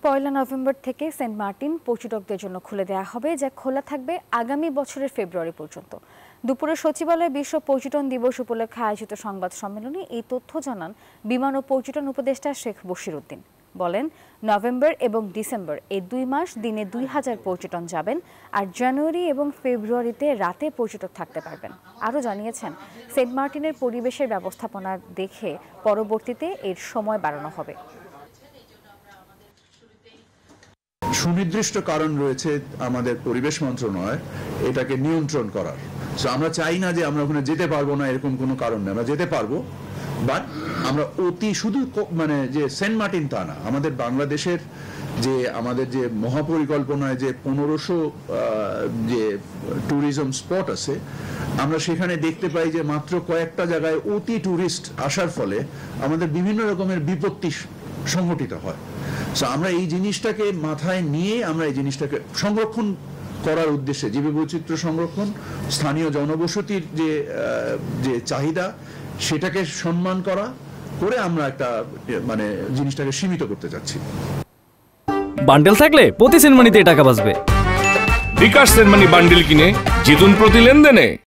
পয়লা November থেকে Saint Martin পর্যটকদের জন্য খুলে দেওয়া হবে, যা খোলা থাকবে আগামী বছরের ফেব্রুয়ারি পর্যন্ত। দুপুরে সচিবালয়ে বিশ্ব পর্যটন দিবস উপলক্ষে আয়োজিত সংবাদ সম্মেলনে এই তথ্য জানান বিমান ও পর্যটন উপদেষ্টা শেখ বশির উদ্দিন। বলেন, নভেম্বর এবং ডিসেম্বর এই 2 মাস দিনে 2000 পর্যটন যাবেন, আর জানুয়ারি এবং ফেব্রুয়ারিতে রাতে পর্যটক থাকতে পারবেন। আরও জানিয়েছেন, সেন্ট মার্টিনের পরিবেশের ব্যবস্থাপনা দেখে পরবর্তীতে এর সময় বাড়ানো হবে। সুনির্দিষ্ট কারণ রয়েছে আমাদের পরিবেশ মন্ত্রণালয় এটাকে নিয়ন্ত্রণ করার। আমরা চাই না যে আমরা ওখানে যেতে পারবো না, এরকম কোনো কারণ নেই, আমরা যেতে পারবো। বাট আমরা শুধু মানে যে সেন্ট মার্টিন তা না, আমাদের বাংলাদেশের আমাদের যে মহাপরিকল্পনায় যে 1500 যে ট্যুরিজম স্পট আছে, আমরা সেখানে দেখতে পাই যে মাত্র কয়েকটা জায়গায় টুরিস্ট আসার ফলে আমাদের বিভিন্ন রকমের বিপত্তি সংঘটিত হয়। আমরা এই জিনিসটাকে মাথায় নিয়ে আমরা এই জিনিসটাকে সংরক্ষণ করার উদ্দেশ্যে, জীববৈচিত্র্য সংরক্ষণ, স্থানীয় জনবসতির যে চাহিদা সেটাকে সম্মান করে আমরা একটা মানে জিনিসটাকে সীমিত করতে চাচ্ছি। বান্ডেল থাকলে প্রতি সেনমানিতে টাকা বাঁচবে। বিকাশ সেনমানি বান্ডেল কিনে জিতুন প্রতি লেনদেনে।